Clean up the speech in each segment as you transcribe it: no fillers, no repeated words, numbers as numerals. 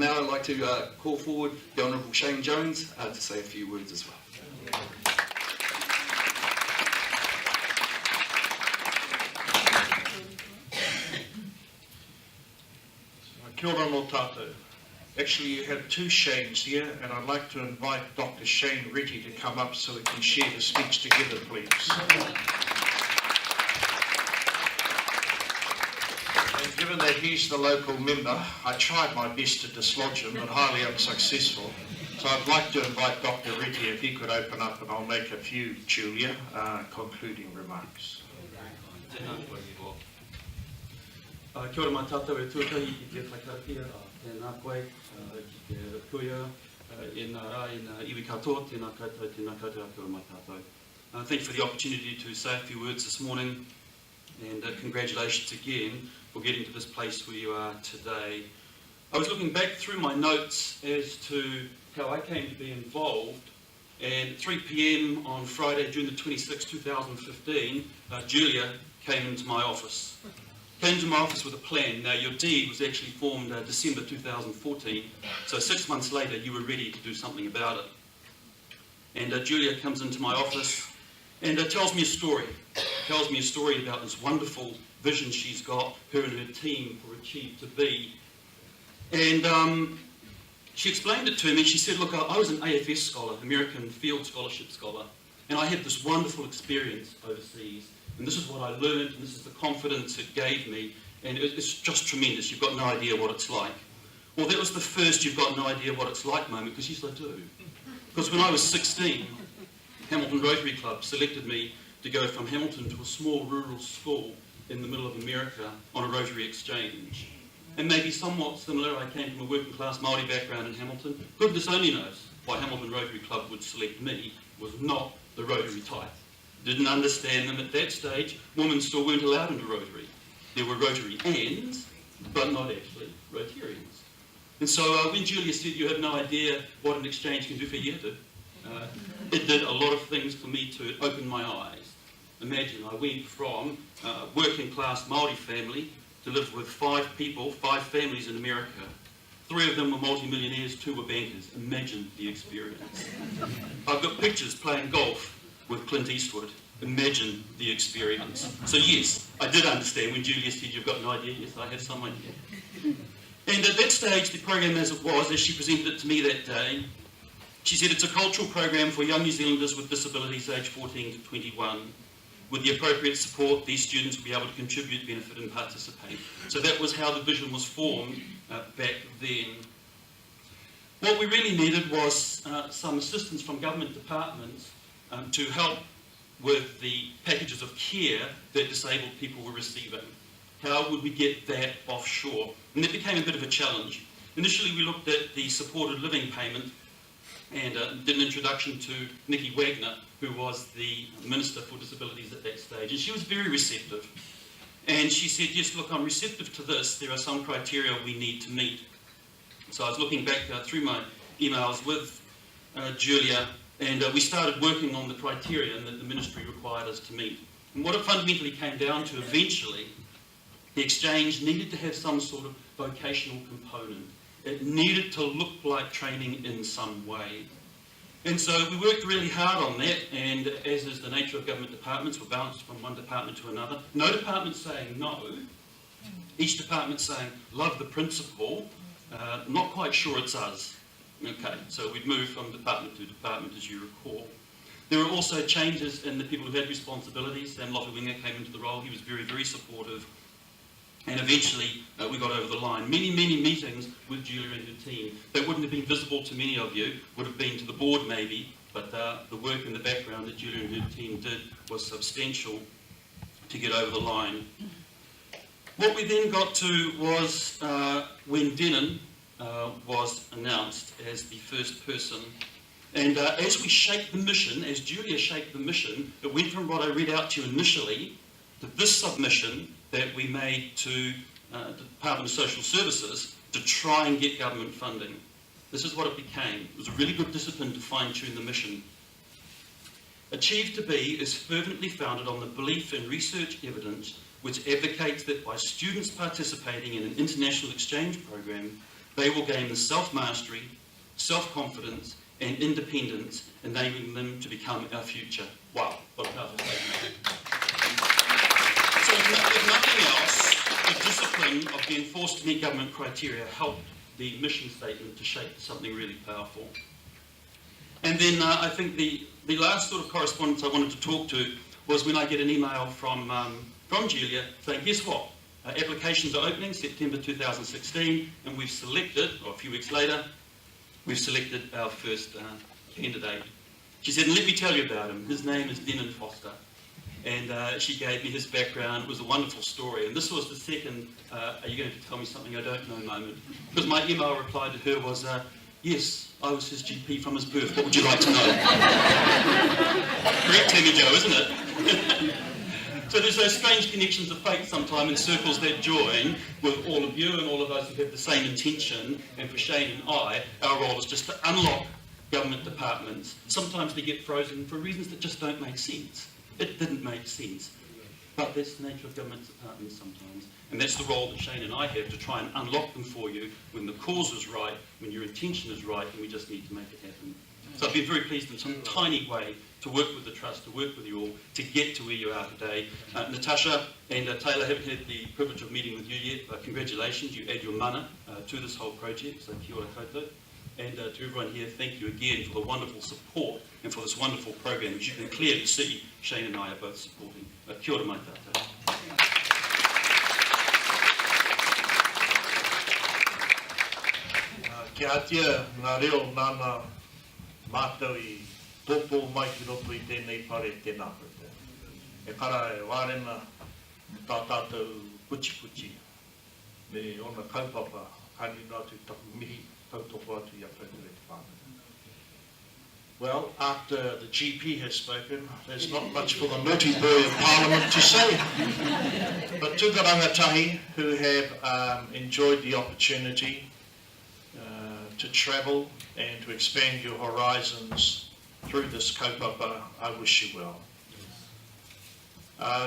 Now I'd like to call forward the Honourable Shane Jones to say a few words as well. Kia ora no tātou. Actually, you have two Shanes here, and I'd like to invite Dr. Shane Reti to come up so we can share the speech together, please. And given that he's the local member, I tried my best to dislodge him, but highly unsuccessful. So I'd like to invite Dr. Reti if he could open up, and I'll make a few, Julia, concluding remarks. Kia ora mai tātou e tuatahi ki te whakarapia, tēnā koe, ki te kuia, e nā rā, e nā iwi katoa, tēnā koutou, kia ora mai tātou. Thank you for the opportunity to say a few words this morning, and congratulations again for getting to this place where you are today. I was looking back through my notes as to how I came to be involved, and at 3 p.m. on Friday, June the 26th, 2015, Julia came into my office. Came to my office with a plan. Now, your deed was actually formed December 2014, so 6 months later you were ready to do something about it. And Julia comes into my office and tells me a story. Tells me a story about this wonderful vision she's got, her and her team for Achieve2B. And she explained it to me. She said, look, I was an AFS scholar, American Field Scholarship Scholar, and I had this wonderful experience overseas. And this is what I learned, and this is the confidence it gave me, and it's just tremendous. You've got no idea what it's like. Well, that was the first you've got no idea what it's like moment, because yes, I do. Because when I was 16, Hamilton Rotary Club selected me to go from Hamilton to a small rural school in the middle of America on a Rotary exchange. And maybe somewhat similar, I came from a working class Māori background in Hamilton. Goodness only knows why Hamilton Rotary Club would select me, was not the Rotary type. Didn't understand them at that stage. Women still weren't allowed into Rotary. There were Rotarians, but not actually Rotarians. And so when Julia said you have no idea what an exchange can do for you, it did a lot of things for me to open my eyes. Imagine I went from a working class Māori family to live with 5 people, 5 families in America. 3 of them were multi-millionaires, 2 were bankers. Imagine the experience. I've got pictures playing golf with Clint Eastwood. Imagine the experience. So yes, I did understand when Julia said you've got no idea. Yes, I have some idea. And at that stage, the program as it was, as she presented it to me that day, she said it's a cultural program for young New Zealanders with disabilities aged 14 to 21. With the appropriate support, these students will be able to contribute, benefit and participate. So that was how the vision was formed back then. What we really needed was some assistance from government departments to help with the packages of care that disabled people were receiving. How would we get that offshore? And that became a bit of a challenge. Initially we looked at the supported living payment and did an introduction to Nikki Wagner, who was the Minister for Disabilities at that stage, and she was very receptive. And she said, yes, look, I'm receptive to this. There are some criteria we need to meet. So I was looking back through my emails with Julia, and we started working on the criteria that the ministry required us to meet. And what it fundamentally came down to eventually, the exchange needed to have some sort of vocational component. It needed to look like training in some way. And so we worked really hard on that, and as is the nature of government departments, we're bounced from one department to another. No department saying no, each department saying, love the principle, not quite sure it's us. Okay, so we'd moved from department to department, as you recall. There were also changes in the people who had responsibilities. Sam Lofi-Winger came into the role. He was very, very supportive. And eventually, we got over the line. Many, many meetings with Julia and her team. That wouldn't have been visible to many of you, would have been to the board maybe, but the work in the background that Julia and her team did was substantial to get over the line. What we then got to was when Denon was announced as the first person. And as we shaped the mission, as Julia shaped the mission, it went from what I read out to you initially to this submission that we made to the Department of Social Services to try and get government funding. This is what it became. It was a really good discipline to fine-tune the mission. Achieve2B is fervently founded on the belief in research evidence which advocates that by students participating in an international exchange program, they will gain the self-mastery, self-confidence, and independence, enabling them to become our future. Wow, what a powerful statement. So if nothing else, the discipline of the enforced net government criteria helped the mission statement to shape something really powerful. And then I think the last sort of correspondence I wanted to talk to was when I get an email from Julia saying, guess what? Applications are opening September 2016, and we've selected, or a few weeks later, we've selected our first candidate. She said, and let me tell you about him. His name is Denon Foster. And she gave me his background. It was a wonderful story. And this was the second, are you going to tell me something I don't know moment? Because my email reply to her was, yes, I was his GP from his birth. What would you like to know? Correct, Tammy Jo, isn't it? So there's those strange connections of fate sometimes in circles that join with all of you and all of us who have the same intention. And for Shane and I, our role is just to unlock government departments. Sometimes they get frozen for reasons that just don't make sense. It didn't make sense. But that's the nature of government departments sometimes. And that's the role that Shane and I have, to try and unlock them for you when the cause is right, when your intention is right, and we just need to make it happen. So I've been very pleased in some tiny way to work with the Trust, to work with you all, to get to where you are today. Natasha and Taylor, haven't had the privilege of meeting with you yet, but congratulations, you add your mana to this whole project, so kia ora koutou. And to everyone here, thank you again for the wonderful support and for this wonderful program, which you can clearly see Shane and I are both supporting. Kia ora mai tātou. Kia atia ngā reo nāna mātou I tōpō mai ki roto I tēnei whare tēnā kote. E kara e wārena tā tātou puchi. Me ona kaupapa, kāni rātu taku mihi, tautoko atu I a koutou e te whānau. Well, after the GP has spoken, there's not much for the naughty boy of Parliament to say. But to the rangatahi who have enjoyed the opportunity to travel and to expand your horizons through this kaupapa, I wish you well.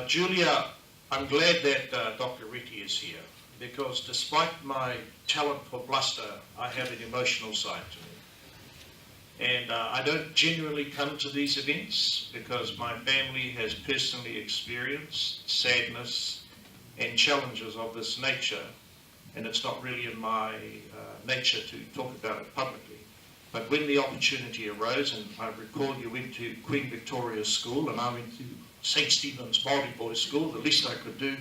Julia, I'm glad that Dr. Reti is here, because despite my talent for bluster, I have an emotional side to me. And I don't genuinely come to these events because my family has personally experienced sadness and challenges of this nature, and it's not really in my nature to talk about it publicly. But when the opportunity arose, and I recall you went to Queen Victoria's School and I went to St. Stephen's Māori Boys School, the least I could do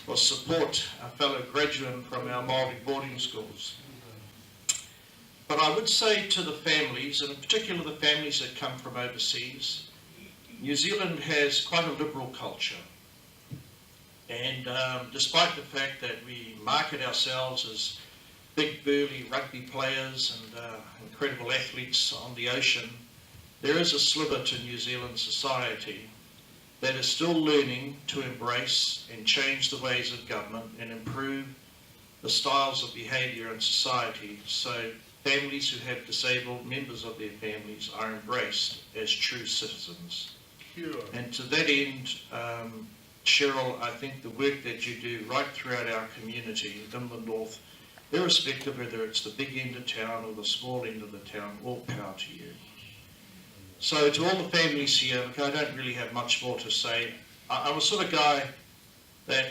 was support a fellow graduate from our Māori boarding schools. But I would say to the families, and in particular the families that come from overseas, New Zealand has quite a liberal culture. And despite the fact that we market ourselves as big burly rugby players and incredible athletes on the ocean, there is a sliver to New Zealand society that is still learning to embrace and change the ways of government and improve the styles of behaviour in society, so families who have disabled members of their families are embraced as true citizens. Sure. And to that end, Cheryl, I think the work that you do right throughout our community in the north, irrespective whether it's the big end of town or the small end of the town, all power to you. So to all the families here, look, I don't really have much more to say. I'm a sort of guy that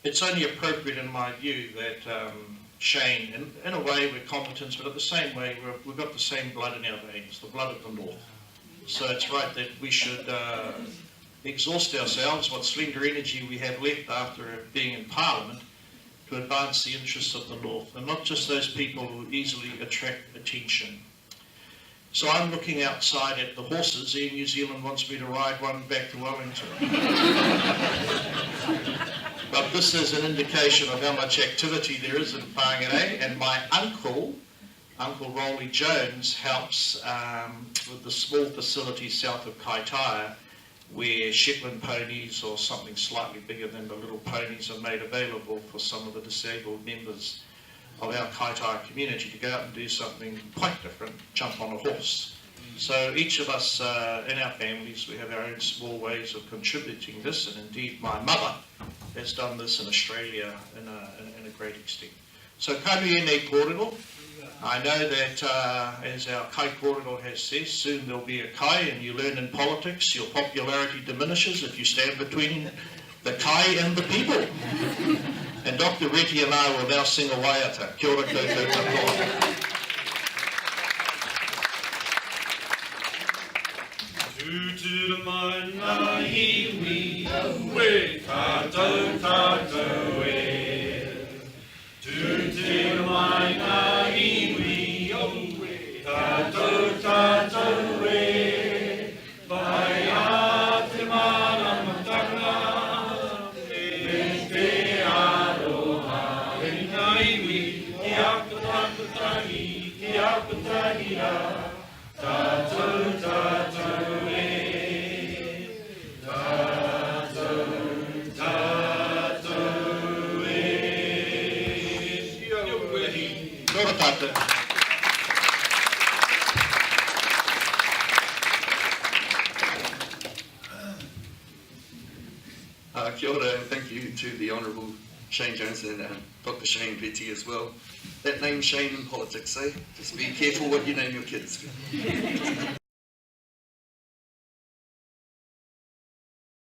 it's only appropriate in my view that Shane, in a way we're combatants, but at the same way we've got the same blood in our veins, the blood of the north. So it's right that we should exhaust ourselves, what slender energy we have left after being in Parliament, to advance the interests of the north, and not just those people who easily attract attention. So I'm looking outside at the horses. Air New Zealand wants me to ride one back to Wellington. But this is an indication of how much activity there is in Whangarei, and my Uncle Rolly Jones, helps with the small facility south of Kaitaia, where Shetland ponies or something slightly bigger than the little ponies are made available for some of the disabled members of our Kaitaia community to go out and do something quite different, jump on a horse. So each of us in our families, we have our own small ways of contributing this, and indeed my mother has done this in Australia in a great extent. So karu e nei kōrero. I know that, as our kai kōrero has said, soon there'll be a kai, and you learn in politics, your popularity diminishes if you stand between the kai and the people. And Dr. Reti and I will now sing a waiata. Kia ora koutou katoa. Tūturu mai ngā iwi, we tātou tātou e. Tūturu mai ngā iwi, we tātou tātou e. Vai a te maramatanga, me te aroha. E ngā iwi, ki a katakutangi, ki a kutangia. Tātou tātou e. Kia ora tātou. Kia ora, and thank you to the Honourable Shane Jones and Dr. Shane Reti as well. That name Shane in politics, eh? Just be careful what you name your kids.